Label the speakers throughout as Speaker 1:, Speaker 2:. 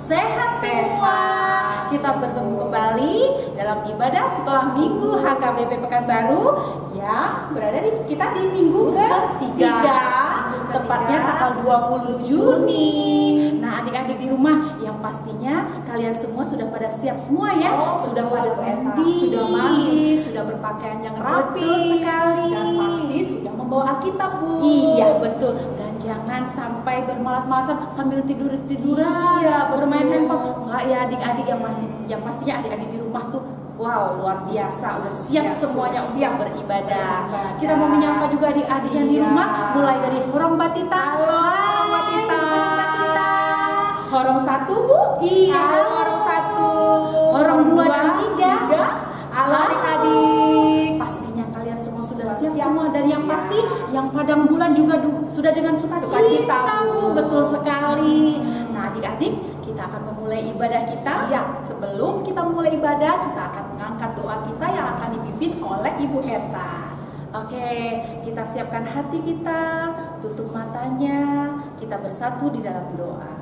Speaker 1: Sehat semua. Kita bertemu kembali dalam ibadah sekolah minggu HKBP Pekanbaru yang berada kita di minggu ketiga, tepatnya tanggal 20 Juni. Nah, adik-adik di rumah yang pastinya kalian semua sudah pada siap semua ya. Sudah pada mandi, sudah berpakaian yang rapi,
Speaker 2: Betul sekali.
Speaker 1: dan pasti sudah membawa Alkitab, Bu.
Speaker 2: Iya betul, dan jangan sampai bermalas-malasan sambil tidur-tiduran,
Speaker 1: Iya,
Speaker 2: bermain
Speaker 1: betul.
Speaker 2: handphone. Enggak ya adik-adik, yang pastinya adik-adik di rumah tuh wow luar biasa, udah siap
Speaker 1: Ya,
Speaker 2: semuanya
Speaker 1: sudah siap
Speaker 2: untuk beribadah.
Speaker 1: beribadah.
Speaker 2: Kita mau menyapa juga adik-adik yang di
Speaker 1: Iya.
Speaker 2: rumah, mulai dari Horong Batita.
Speaker 1: Halo,
Speaker 2: Hai,
Speaker 1: Batita.
Speaker 2: Horong Batita.
Speaker 1: Horong 1, Bu.
Speaker 2: Iya.
Speaker 1: Halo, Horong 1.
Speaker 2: Horong 2 dan 3.
Speaker 1: Halo adik-adik.
Speaker 2: Pastinya kalian semua sudah
Speaker 1: Sudah
Speaker 2: siap
Speaker 1: siap.
Speaker 2: semua, dan yang
Speaker 1: Iya.
Speaker 2: pasti yang padang bulan juga sudah dengan
Speaker 1: Sukacita, Bu.
Speaker 2: betul sekali. Nah adik-adik, kita akan memulai ibadah kita.
Speaker 1: Ya, sebelum kita mulai ibadah, kita akan mengangkat doa kita yang akan dipimpin oleh Ibu Eta.
Speaker 2: Oke, kita siapkan hati kita, tutup matanya, kita bersatu di dalam doa.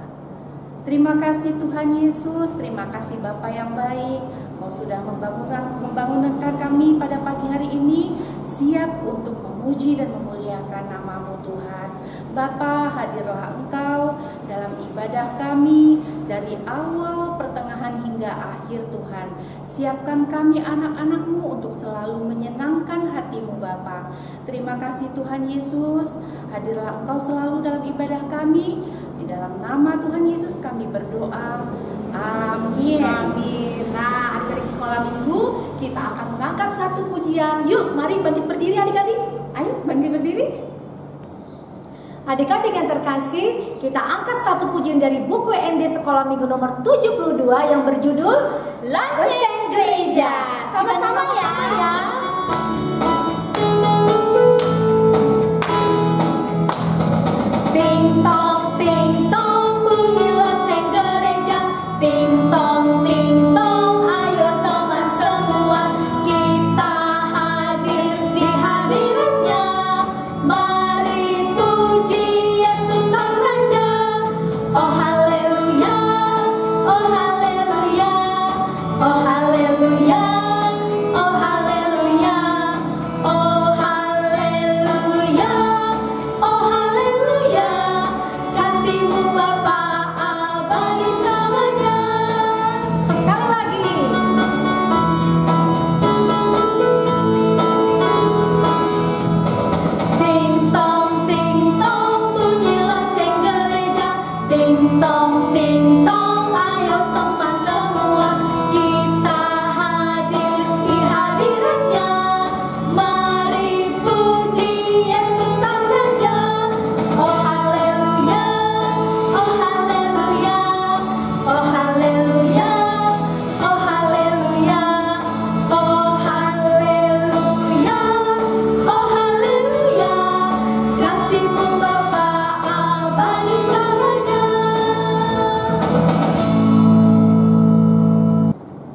Speaker 2: Terima kasih Tuhan Yesus, terima kasih Bapa yang baik. Kau sudah membangunkan kami pada pagi hari ini, siap untuk memuji dan memuliakan nama-Mu Tuhan. Bapa, hadirlah Engkau dalam ibadah kami dari awal, pertengahan hingga akhir Tuhan. Siapkan kami anak-anak-Mu untuk selalu menyenangkan hati-Mu Bapa. Terima kasih Tuhan Yesus, hadirlah Engkau selalu dalam ibadah kami. Di dalam nama Tuhan Yesus kami berdoa. Amin.
Speaker 1: Amin. Nah, adik-adik sekolah minggu, kita akan mengangkat satu pujian. Yuk, mari bangkit berdiri adik-adik.
Speaker 2: Ayo bangkit berdiri.
Speaker 3: Adik-adik yang terkasih, kita angkat satu pujian dari buku MD Sekolah Minggu nomor 72 yang berjudul
Speaker 2: Lonceng Gereja. Sama-sama ya.
Speaker 3: Ting tong bunyi lonceng gereja. Ting tong ayo teman semua, kita hadir di hadiratnya. Mari puji Yesus Sang Raja. Oh haleluya, oh haleluya, oh haleluya, oh haleluya, oh haleluya, oh haleluya. Kasih-Mu Bapa abadi selamanya. Sekali lagi. Ting tong bunyi lonceng gereja. Ting tong ayo teman semua, kita hadir di hadiratnya. Mari puji Yesus Sang Raja. Oh haleluya, oh haleluya, oh haleluya, oh haleluya, oh haleluya, oh haleluya. Kasih-Mu Bapa abadi selamanya.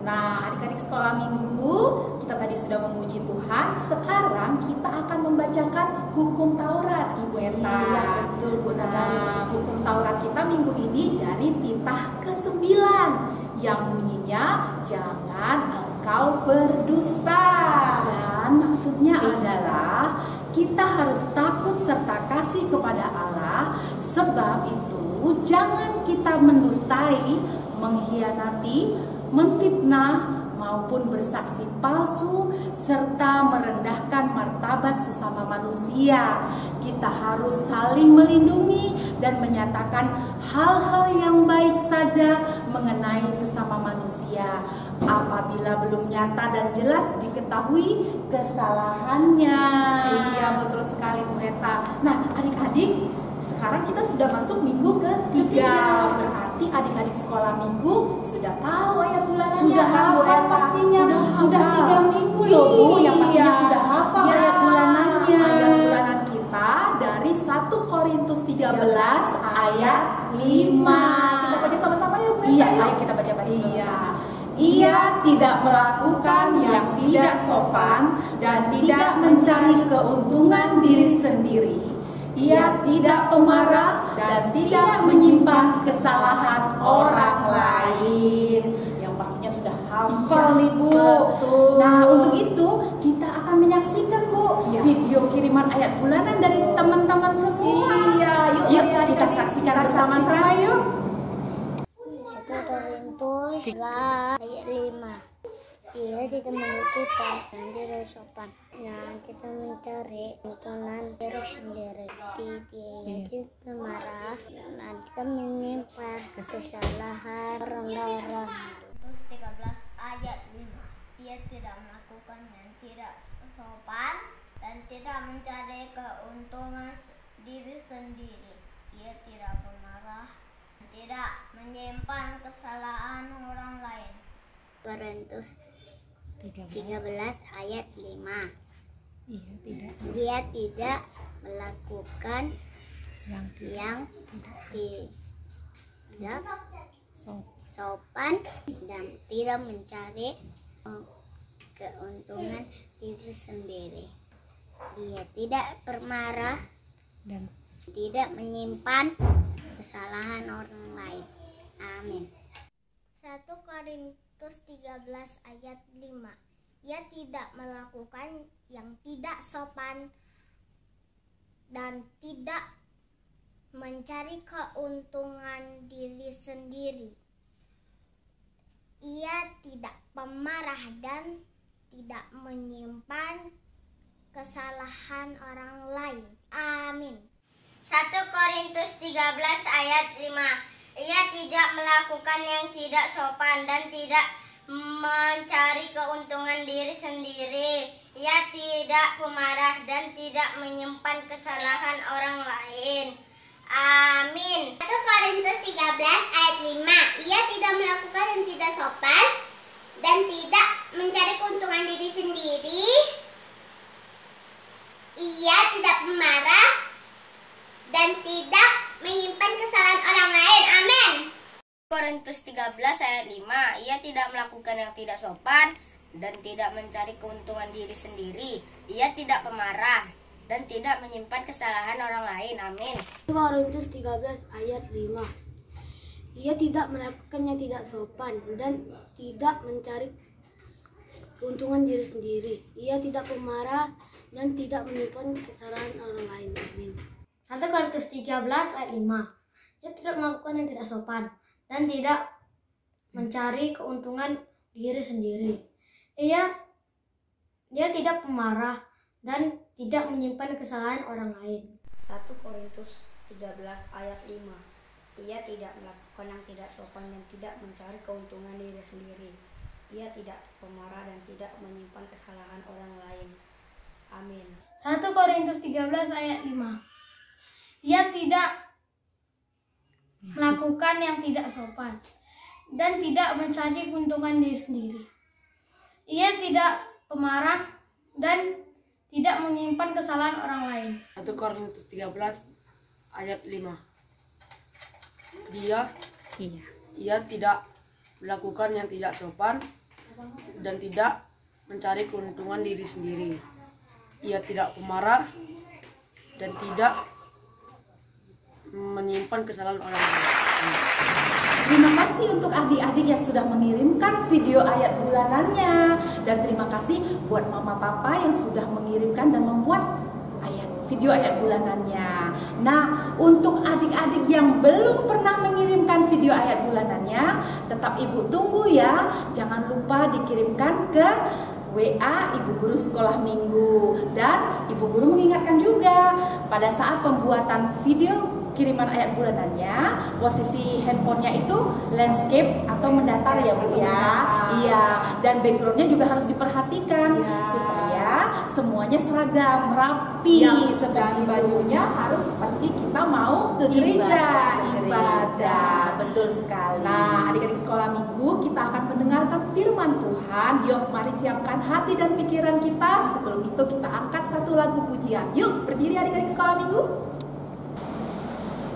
Speaker 1: Nah, adik-adik sekolah minggu, kita tadi sudah memuji Tuhan. Sekarang kita akan membacakan hukum Taurat, Ibu Eta.
Speaker 2: Iya, betul, Bu.
Speaker 1: Nah, hukum Taurat kita minggu ini dari titah ke-9 yang bunyinya jangan engkau berdusta.
Speaker 2: Dan maksudnya adalah kita harus takut serta kasih kepada Allah. Sebab itu jangan kita mendustai, mengkhianati, menfitnah, maupun bersaksi palsu serta merendahkan martabat sesama manusia. Kita harus saling melindungi dan menyatakan hal-hal yang baik saja mengenai sesama manusia apabila belum nyata dan jelas diketahui kesalahannya.
Speaker 1: Iya, betul sekali Bu Eta. Nah, adik-adik, sekarang kita sudah masuk minggu ketiga. Berarti adik-adik sekolah minggu sudah tahu ayat bulanannya.
Speaker 2: Sudah
Speaker 1: kan, Bu
Speaker 2: hafal
Speaker 1: Eta?
Speaker 2: pastinya. Sudah
Speaker 1: hafal.
Speaker 2: 3 minggu loh Bu, yang pastinya
Speaker 1: Iya.
Speaker 2: sudah hafal
Speaker 1: Iya,
Speaker 2: ayat bulanannya.
Speaker 1: Ayat bulanan kita dari 1 Korintus 13 ayat 5. Kita baca sama-sama ya Bu Eta.
Speaker 2: Iya,
Speaker 1: ya?
Speaker 2: ayo kita baca bersama.
Speaker 1: Iya.
Speaker 2: Ia tidak melakukan yang tidak sopan dan tidak mencari keuntungan diri sendiri.
Speaker 1: Ia tidak pemarah dan tidak menyimpan kesalahan orang lain. Yang pastinya sudah hafal nih Bu.
Speaker 2: Betul.
Speaker 1: Nah, untuk itu kita akan menyaksikan Bu video kiriman ayat bulanan dari teman-teman semua. Yuk kita saksikan bersama-sama yuk.
Speaker 4: 1 Korintus ayat 5. Ia tidak menentukan dan tidak sopan. Nah, kita mencari keuntungan diri sendiri. Dia tidak marah dan kita menyimpan kesalahan orang lain.
Speaker 5: Terus 13 ayat 5. Ia tidak melakukan yang tidak sopan dan tidak mencari keuntungan diri sendiri. Ia tidak pemarah dan tidak menyimpan kesalahan orang lain.
Speaker 4: Korintus 13 ayat 5. Dia tidak melakukan yang tidak sopan dan tidak mencari keuntungan diri sendiri. Dia tidak pemarah dan tidak menyimpan kesalahan orang lain. Amin.
Speaker 5: 1 Korintus 13 ayat 5. Ia tidak melakukan yang tidak sopan dan tidak mencari keuntungan diri sendiri. Ia tidak pemarah dan tidak menyimpan kesalahan orang lain. Amin. 1 Korintus 13 ayat 5. Ia tidak melakukan yang tidak sopan dan tidak mencari keuntungan diri sendiri. Ia tidak pemarah dan tidak menyimpan kesalahan orang lain. Amin. 1 Korintus 13 ayat 5. Ia tidak melakukan yang tidak sopan dan tidak mencari keuntungan diri sendiri. Ia tidak pemarah dan tidak menyimpan kesalahan orang lain. Amin. Korintus 13 ayat 5. Ia tidak melakukan yang tidak sopan dan tidak mencari keuntungan diri sendiri. Ia tidak pemarah dan tidak menyimpan kesalahan orang lain. Amin.
Speaker 4: Korintus 13 ayat 5. Ia tidak melakukan yang tidak sopan dan tidak mencari keuntungan diri sendiri. Ia tidak pemarah dan tidak menyimpan kesalahan orang lain. Amin. 1 Korintus 13 ayat 5. Ia tidak melakukan yang tidak sopan dan tidak mencari keuntungan diri sendiri. Ia tidak pemarah dan tidak menyimpan kesalahan orang lain.
Speaker 6: 1 Korintus 13 ayat 5. Ia tidak melakukan yang tidak sopan dan tidak mencari keuntungan diri sendiri. Ia tidak pemarah dan tidak menyimpan kesalahan orang lain. Amin.
Speaker 4: 1 Korintus 13 ayat 5. Ia tidak melakukan yang tidak sopan dan tidak mencari keuntungan diri sendiri. Ia tidak pemarah dan tidak menyimpan kesalahan orang lain.
Speaker 7: 1 Korintus 13 ayat 5. Ia tidak melakukan yang tidak sopan dan tidak mencari keuntungan diri sendiri. Ia tidak pemarah dan tidak menyimpan kesalahan orang lain.
Speaker 1: Terima kasih untuk adik-adik yang sudah mengirimkan video ayat bulanannya. Dan terima kasih buat mama papa yang sudah mengirimkan dan membuat video ayat bulanannya. Nah, untuk adik-adik yang belum pernah mengirimkan video ayat bulanannya, tetap ibu tunggu ya. Jangan lupa dikirimkan ke WA Ibu Guru Sekolah Minggu. Dan Ibu Guru mengingatkan juga, pada saat pembuatan video kiriman ayat bulanannya, posisi handphonenya itu landscape atau mendatar ya Bu ya. Iya, dan backgroundnya juga harus diperhatikan supaya semuanya seragam, rapi,
Speaker 2: dan bajunya harus seperti kita mau ke gereja ibadah.
Speaker 1: Betul sekali.
Speaker 2: Nah, adik-adik sekolah minggu, kita akan mendengarkan firman Tuhan. Yuk, mari siapkan hati dan pikiran kita. Sebelum itu kita angkat satu lagu pujian. Yuk, berdiri adik-adik sekolah minggu.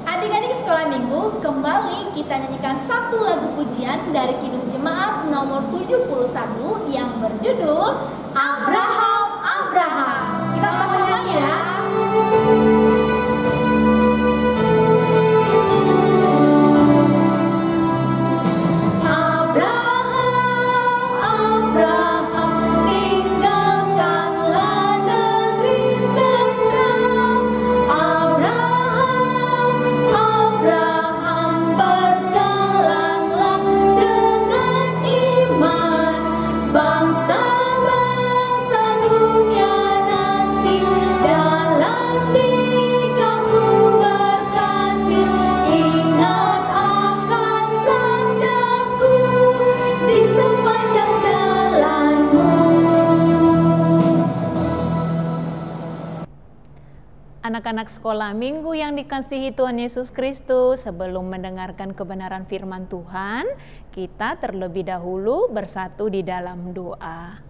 Speaker 1: Adik-adik sekolah minggu, kembali kita nyanyikan satu lagu pujian dari Kidung Jemaat nomor 71 yang berjudul Abraham, Abraham. Kita sama nyanyi ya.
Speaker 8: Anak-anak sekolah minggu yang dikasihi Tuhan Yesus Kristus, sebelum mendengarkan kebenaran firman Tuhan, kita terlebih dahulu bersatu di dalam doa.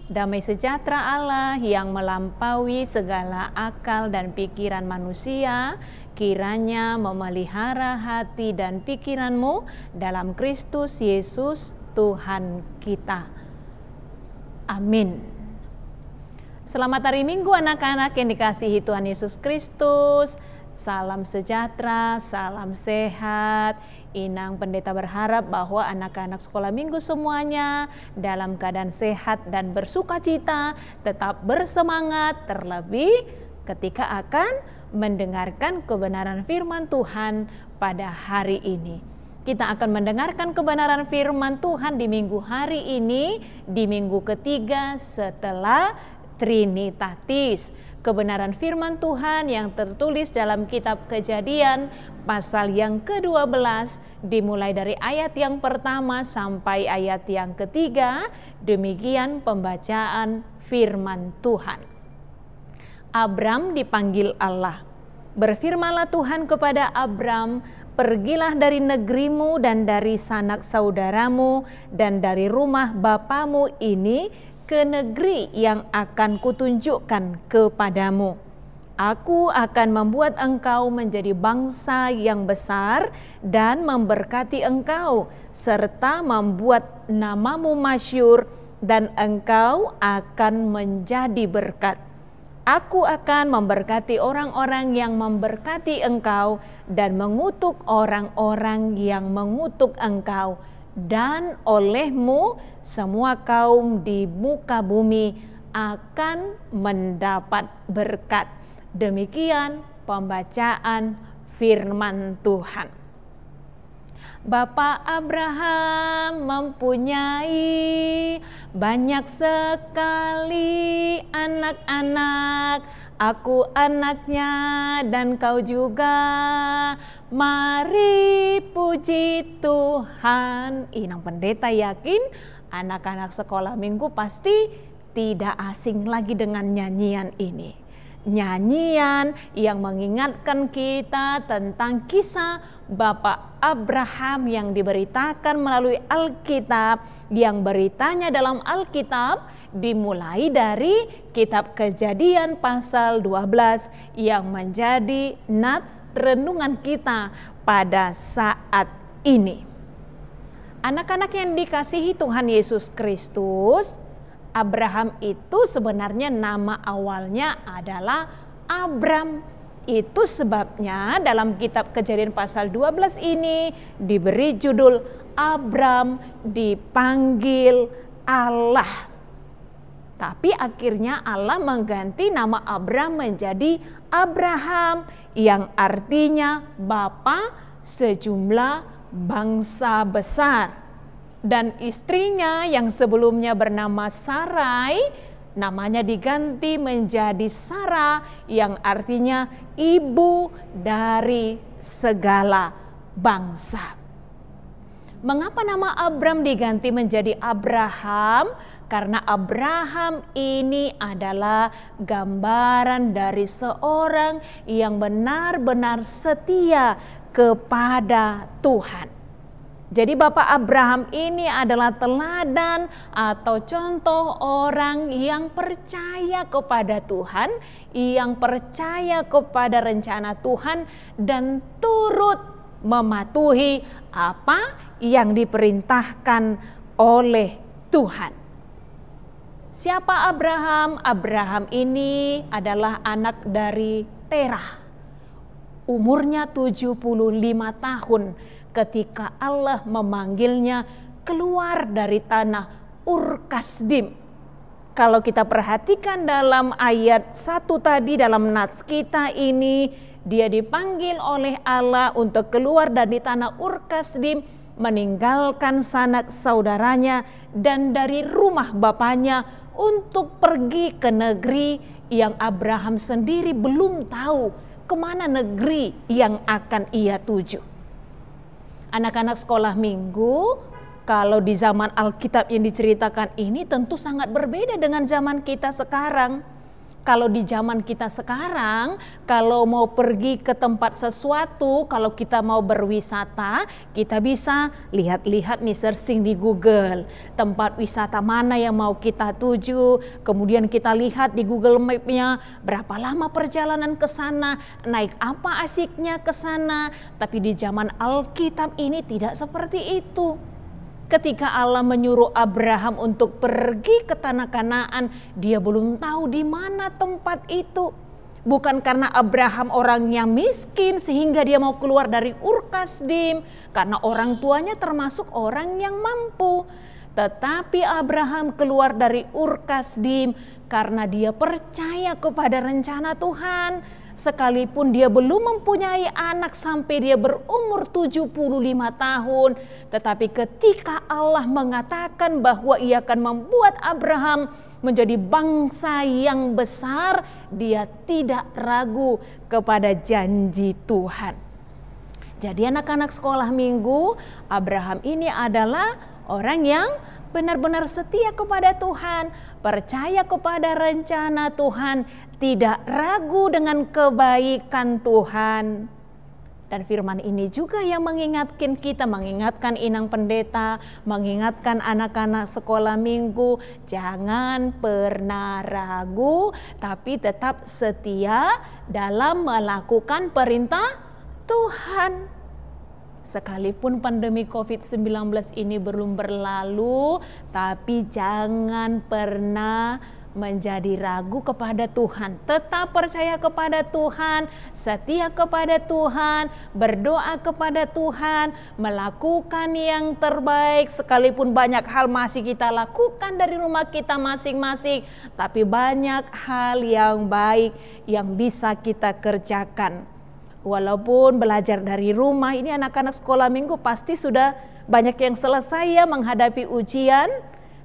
Speaker 8: Damai sejahtera Allah yang melampaui segala akal dan pikiran manusia, kiranya memelihara hati dan pikiranmu dalam Kristus Yesus Tuhan kita. Amin. Selamat hari Minggu anak-anak yang dikasihi Tuhan Yesus Kristus. Salam sejahtera, salam sehat. Inang Pendeta berharap bahwa anak-anak sekolah minggu semuanya dalam keadaan sehat dan bersukacita, tetap bersemangat, terlebih ketika akan mendengarkan kebenaran firman Tuhan pada hari ini. Kita akan mendengarkan kebenaran firman Tuhan di minggu hari ini, di minggu ketiga setelah Trinitatis. Kebenaran firman Tuhan yang tertulis dalam kitab Kejadian pasal yang ke-12 dimulai dari ayat yang pertama sampai ayat yang ketiga. Demikian pembacaan firman Tuhan. Abram dipanggil Allah. Berfirmanlah Tuhan kepada Abram, pergilah dari negerimu dan dari sanak saudaramu dan dari rumah bapamu ini ke negeri yang akan kutunjukkan kepadamu. Aku akan membuat engkau menjadi bangsa yang besar dan memberkati engkau, serta membuat namamu masyhur, dan engkau akan menjadi berkat. Aku akan memberkati orang-orang yang memberkati engkau dan mengutuk orang-orang yang mengutuk engkau. Dan olehmu semua kaum di muka bumi akan mendapat berkat. Demikian pembacaan firman Tuhan. Bapak Abraham mempunyai banyak sekali anak-anak. Aku anaknya dan kau juga. Mari puji Tuhan. Inang Pendeta yakin anak-anak sekolah minggu pasti tidak asing lagi dengan nyanyian ini. Nyanyian yang mengingatkan kita tentang kisah Bapak Abraham yang diberitakan melalui Alkitab, yang beritanya dalam Alkitab dimulai dari kitab Kejadian pasal 12 yang menjadi nats renungan kita pada saat ini. Anak-anak yang dikasihi Tuhan Yesus Kristus, Abraham itu sebenarnya nama awalnya adalah Abram. Itu sebabnya dalam kitab Kejadian pasal 12 ini diberi judul Abram dipanggil Allah. Tapi akhirnya Allah mengganti nama Abram menjadi Abraham, yang artinya bapa sejumlah bangsa besar. Dan istrinya yang sebelumnya bernama Sarai, namanya diganti menjadi Sarah, yang artinya ibu dari segala bangsa. Mengapa nama Abram diganti menjadi Abraham? Karena Abraham ini adalah gambaran dari seorang yang benar-benar setia kepada Tuhan. Jadi Bapak Abraham ini adalah teladan atau contoh orang yang percaya kepada Tuhan, yang percaya kepada rencana Tuhan dan turut mematuhi apa yang diperintahkan oleh Tuhan. Siapa Abraham? Abraham ini adalah anak dari Terah. Umurnya 75 tahun ketika Allah memanggilnya keluar dari tanah Ur Kasdim. Kalau kita perhatikan dalam ayat 1 tadi dalam nats kita ini, dia dipanggil oleh Allah untuk keluar dari tanah Ur Kasdim, meninggalkan sanak saudaranya dan dari rumah bapaknya untuk pergi ke negeri yang Abraham sendiri belum tahu kemana negeri yang akan ia tuju. Anak-anak sekolah minggu, kalau di zaman Alkitab yang diceritakan ini tentu sangat berbeda dengan zaman kita sekarang. Kalau di zaman kita sekarang, kalau mau pergi ke tempat sesuatu, kalau kita mau berwisata, kita bisa lihat-lihat nih, searching di Google, tempat wisata mana yang mau kita tuju, kemudian kita lihat di Google Map-nya berapa lama perjalanan ke sana, naik apa asiknya ke sana. Tapi di zaman Alkitab ini tidak seperti itu. Ketika Allah menyuruh Abraham untuk pergi ke tanah Kanaan, dia belum tahu di mana tempat itu. Bukan karena Abraham orang yang miskin sehingga dia mau keluar dari Ur Kasdim, karena orang tuanya termasuk orang yang mampu. Tetapi Abraham keluar dari Ur Kasdim karena dia percaya kepada rencana Tuhan. Sekalipun dia belum mempunyai anak sampai dia berumur 75 tahun. Tetapi ketika Allah mengatakan bahwa ia akan membuat Abraham menjadi bangsa yang besar, dia tidak ragu kepada janji Tuhan. Jadi anak-anak sekolah minggu, Abraham ini adalah orang yang benar-benar setia kepada Tuhan, percaya kepada rencana Tuhan, tidak ragu dengan kebaikan Tuhan. Dan firman ini juga yang mengingatkan kita, mengingatkan inang pendeta, mengingatkan anak-anak sekolah minggu, jangan pernah ragu, tapi tetap setia dalam melakukan perintah Tuhan. Sekalipun pandemi COVID-19 ini belum berlalu, tapi jangan pernah menjadi ragu kepada Tuhan. Tetap percaya kepada Tuhan, setia kepada Tuhan, berdoa kepada Tuhan, melakukan yang terbaik. Sekalipun banyak hal masih kita lakukan dari rumah kita masing-masing, tapi banyak hal yang baik yang bisa kita kerjakan. Walaupun belajar dari rumah, ini anak-anak sekolah minggu pasti sudah banyak yang selesai ya menghadapi ujian.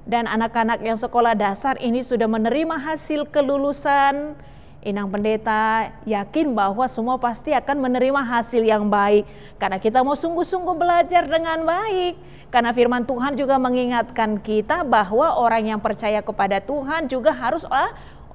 Speaker 8: Dan anak-anak yang sekolah dasar ini sudah menerima hasil kelulusan. Inang pendeta yakin bahwa semua pasti akan menerima hasil yang baik. Karena kita mau sungguh-sungguh belajar dengan baik. Karena firman Tuhan juga mengingatkan kita bahwa orang yang percaya kepada Tuhan juga harus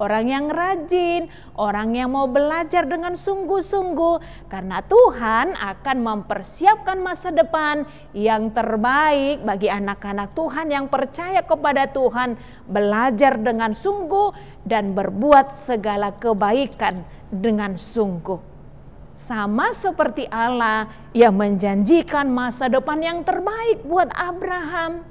Speaker 8: orang yang rajin, orang yang mau belajar dengan sungguh-sungguh. Karena Tuhan akan mempersiapkan masa depan yang terbaik bagi anak-anak Tuhan yang percaya kepada Tuhan, belajar dengan sungguh dan berbuat segala kebaikan dengan sungguh. Sama seperti Allah yang menjanjikan masa depan yang terbaik buat Abraham.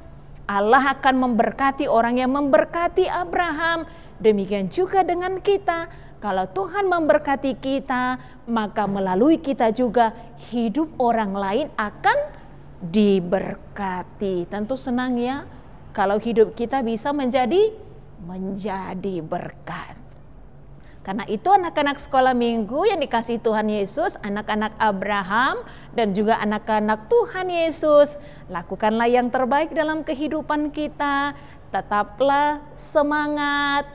Speaker 8: Allah akan memberkati orang yang memberkati Abraham. Demikian juga dengan kita. Kalau Tuhan memberkati kita, maka melalui kita juga hidup orang lain akan diberkati. Tentu senang ya kalau hidup kita bisa menjadi berkat. Karena itu anak-anak sekolah minggu yang dikasihi Tuhan Yesus, anak-anak Abraham dan juga anak-anak Tuhan Yesus, lakukanlah yang terbaik dalam kehidupan kita. Tetaplah semangat,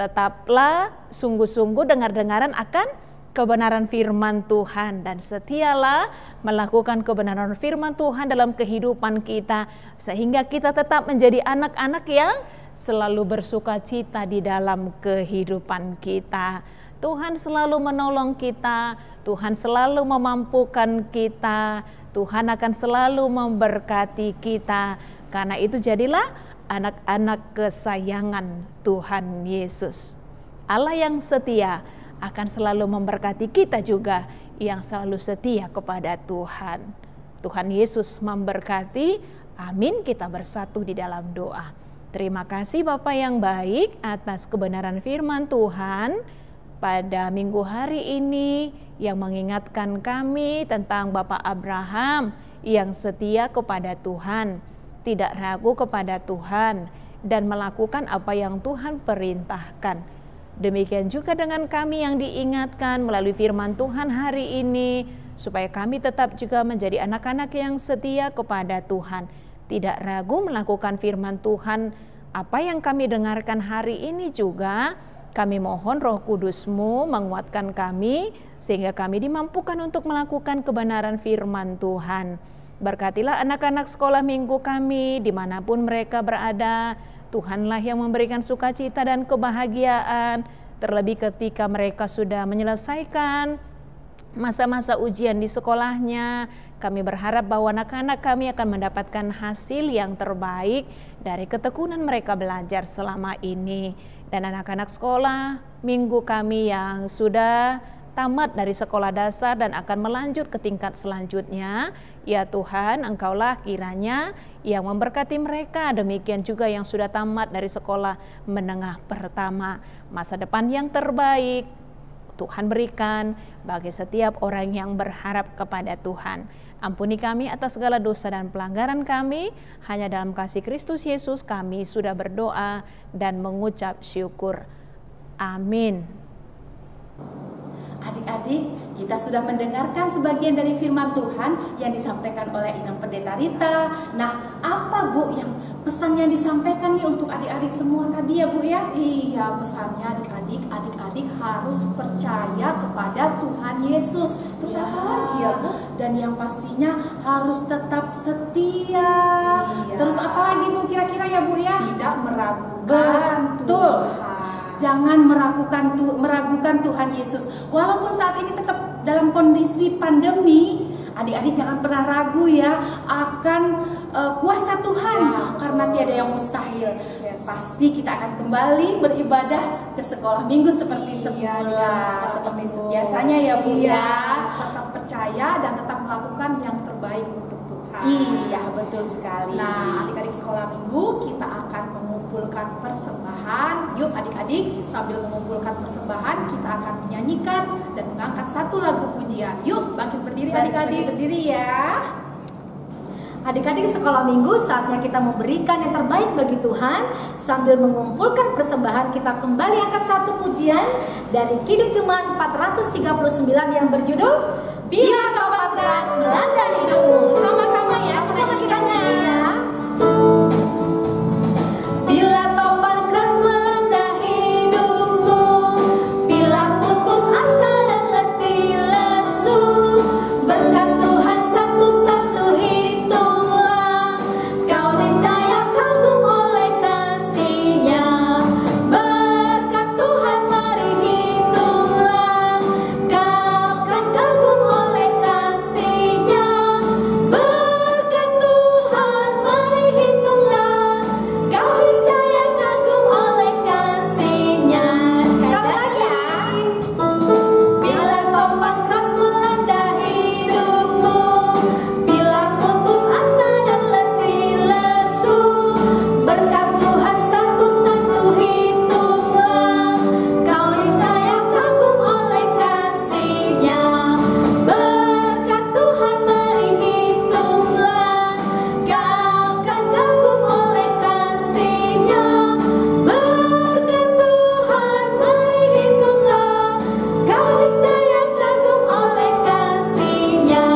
Speaker 8: tetaplah sungguh-sungguh dengar-dengaran akan kebenaran firman Tuhan, dan setialah melakukan kebenaran firman Tuhan dalam kehidupan kita, sehingga kita tetap menjadi anak-anak yang selalu bersuka cita di dalam kehidupan kita. Tuhan selalu menolong kita, Tuhan selalu memampukan kita, Tuhan akan selalu memberkati kita. Karena itu jadilah anak-anak kesayangan Tuhan Yesus. Allah yang setia akan selalu memberkati kita juga yang selalu setia kepada Tuhan. Tuhan Yesus memberkati. Amin. Kita bersatu di dalam doa. Terima kasih Bapa yang baik atas kebenaran firman Tuhan pada minggu hari ini yang mengingatkan kami tentang Bapak Abraham yang setia kepada Tuhan, tidak ragu kepada Tuhan, dan melakukan apa yang Tuhan perintahkan. Demikian juga dengan kami yang diingatkan melalui firman Tuhan hari ini, supaya kami tetap juga menjadi anak-anak yang setia kepada Tuhan, tidak ragu melakukan firman Tuhan. Apa yang kami dengarkan hari ini juga, kami mohon Roh Kudus-Mu menguatkan kami, sehingga kami dimampukan untuk melakukan kebenaran firman Tuhan. Berkatilah anak-anak sekolah minggu kami dimanapun mereka berada. Tuhanlah yang memberikan sukacita dan kebahagiaan. terlebih ketika mereka sudah menyelesaikan masa-masa ujian di sekolahnya. Kami berharap bahwa anak-anak kami akan mendapatkan hasil yang terbaik dari ketekunan mereka belajar selama ini. Dan anak-anak sekolah minggu kami yang sudah tamat dari sekolah dasar dan akan melanjut ke tingkat selanjutnya, ya Tuhan, Engkaulah kiranya yang memberkati mereka. Demikian juga yang sudah tamat dari sekolah menengah pertama. Masa depan yang terbaik Tuhan berikan bagi setiap orang yang berharap kepada Tuhan. Ampuni kami atas segala dosa dan pelanggaran kami. Hanya dalam kasih Kristus Yesus kami sudah berdoa dan mengucap syukur. Amin.
Speaker 2: Adik-adik, kita sudah mendengarkan sebagian dari firman Tuhan yang disampaikan oleh Inang Pendeta Rita. Nah, apa Bu yang pesan yang disampaikan nih untuk adik-adik semua tadi ya Bu ya?
Speaker 1: Iya, pesannya adik-adik harus percaya kepada Tuhan Yesus. Terus apa lagi ya Bu?
Speaker 2: Dan yang pastinya harus tetap setia.
Speaker 1: Iya.
Speaker 2: Terus apa lagi Bu kira-kira ya Bu ya?
Speaker 1: Tidak meragukan
Speaker 2: Betul.
Speaker 1: Tuhan.
Speaker 2: Jangan meragukan Tuhan Yesus. Walaupun saat ini tetap dalam kondisi pandemi, adik-adik jangan pernah ragu ya akan kuasa Tuhan, karena tiada yang mustahil. Pasti kita akan kembali beribadah ke sekolah minggu seperti semula, seperti biasanya ya Bu ya.
Speaker 1: Tetap percaya dan tetap melakukan yang terbaik untuk Tuhan.
Speaker 2: Iya, betul sekali.
Speaker 1: Nah, adik-adik sekolah minggu kita akan mengumpulkan persembahan. Yuk adik-adik, sambil mengumpulkan persembahan kita akan menyanyikan dan mengangkat satu lagu pujian. Yuk bangkit berdiri adik-adik.
Speaker 2: Berdiri ya.
Speaker 3: Adik-adik sekolah minggu, saatnya kita memberikan yang terbaik bagi Tuhan. Sambil mengumpulkan persembahan, kita kembali angkat satu pujian dari Kidung Jemaat 439 yang berjudul Bila Topan Keras Melanda Hidupmu. Sama-sama ya, bersama kita ya. Bila topan keras melanda hidupmu, bila putus asa dan letih lesu, berkat Tuhan satu-satu hitunglah, kau niscaya kagum oleh kasih-Nya. Berkat Tuhan mari hitunglah, kau kan kagum oleh kasih-Nya. Berkat Tuhan mari hitunglah, kau niscaya kagum oleh kasih-Nya. Sekali lagi ya. Bila topan keras melanda hidupmu, bila putus asa dan letih lesu, berkat Tuhan satu-satu hitunglah, kau niscaya kagum oleh kasih-Nya. Berkat Tuhan mari hitunglah, kau kan kagum oleh kasih-Nya. Berkat Tuhan mari hitunglah, kau niscaya kagum oleh kasih-Nya.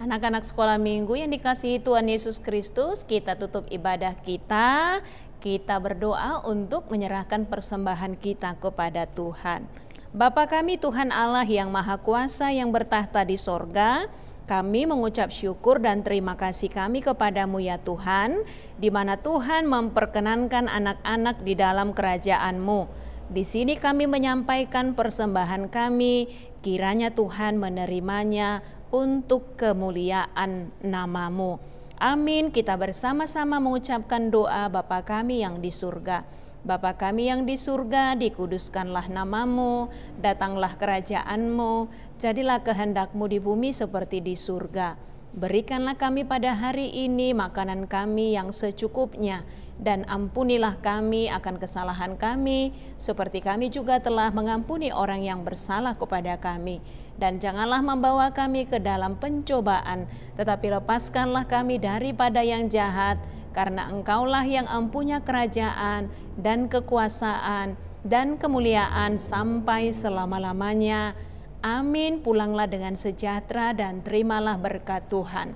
Speaker 8: Anak-anak sekolah minggu yang dikasihi Tuhan Yesus Kristus, kita tutup ibadah kita. Kita berdoa untuk menyerahkan persembahan kita kepada Tuhan. Bapa kami Tuhan Allah yang Maha Kuasa yang bertahta di sorga, kami mengucap syukur dan terima kasih kami kepadamu ya Tuhan, di mana Tuhan memperkenankan anak-anak di dalam kerajaan-Mu. Di sini kami menyampaikan persembahan kami, kiranya Tuhan menerimanya untuk kemuliaan nama-Mu. Amin. Kita bersama-sama mengucapkan doa Bapa kami yang di surga. Bapa kami yang di surga, dikuduskanlah nama-Mu, datanglah kerajaan-Mu, jadilah kehendak-Mu di bumi seperti di surga. Berikanlah kami pada hari ini makanan kami yang secukupnya, dan ampunilah kami akan kesalahan kami, seperti kami juga telah mengampuni orang yang bersalah kepada kami. Dan janganlah membawa kami ke dalam pencobaan, tetapi lepaskanlah kami daripada yang jahat, karena Engkaulah yang empunya kerajaan dan kekuasaan dan kemuliaan sampai selama-lamanya. Amin. Pulanglah dengan sejahtera dan terimalah berkat Tuhan.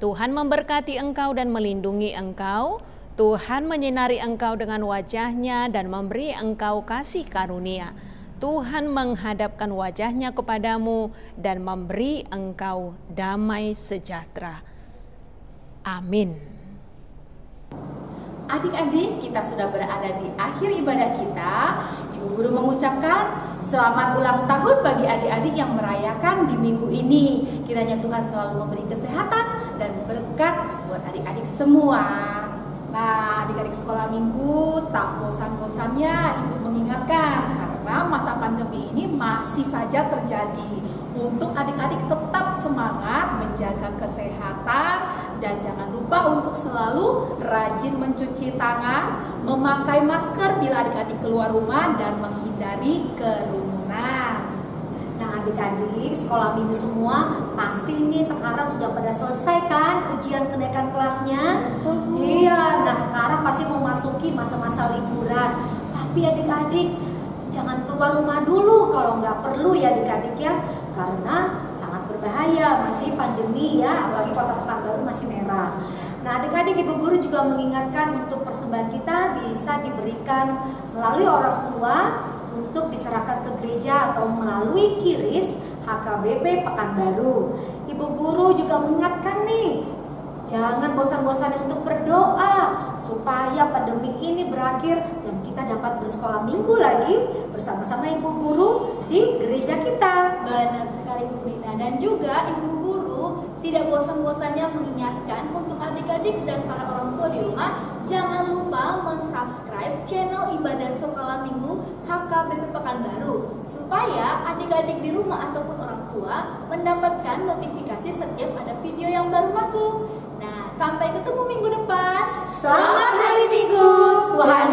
Speaker 8: Tuhan memberkati engkau dan melindungi engkau. Tuhan menyinari engkau dengan wajah-Nya dan memberi engkau kasih karunia. Tuhan menghadapkan wajah-Nya kepadamu dan memberi engkau damai sejahtera. Amin.
Speaker 2: Adik-adik, kita sudah berada di akhir ibadah kita. Ibu guru mengucapkan selamat ulang tahun bagi adik-adik yang merayakan di minggu ini. Kiranya Tuhan selalu memberi kesehatan dan berkat buat adik-adik semua.
Speaker 1: Nah, adik-adik sekolah minggu, tak bosan-bosannya Ibu mengingatkan karena masa pandemi ini masih saja terjadi. Untuk adik-adik tetap semangat menjaga kesehatan dan jangan lupa untuk selalu rajin mencuci tangan, memakai masker bila adik-adik keluar rumah dan menghindari kerumunan.
Speaker 3: Nah, adik-adik sekolah minggu semua pasti ini sekarang sudah pada selesai kan ujian kenaikan kelasnya? Iya, nah sekarang pasti memasuki masa-masa liburan. Tapi adik-adik jangan keluar rumah dulu kalau nggak perlu ya adik-adik ya, karena sangat berbahaya, masih pandemi ya, apalagi Kota Pekanbaru masih merah. Nah, adik-adik, ibu guru juga mengingatkan untuk persembahan kita bisa diberikan melalui orang tua untuk diserahkan ke gereja atau melalui QRIS HKBP Pekanbaru. Ibu guru juga mengingatkan nih, jangan bosan-bosan untuk berdoa supaya pandemi ini berakhir dan kita dapat bersekolah minggu lagi bersama-sama ibu guru di gereja kita.
Speaker 1: Benar sekali Bu Rina, dan juga ibu guru tidak bosan-bosannya mengingatkan untuk adik-adik dan para orang tua di rumah, jangan lupa mensubscribe channel ibadah sekolah minggu HKBP Pekanbaru supaya adik-adik di rumah ataupun orang tua mendapatkan notifikasi setiap ada video yang baru masuk. Nah, sampai ketemu minggu depan.
Speaker 3: Selamat hari Minggu, Tuhan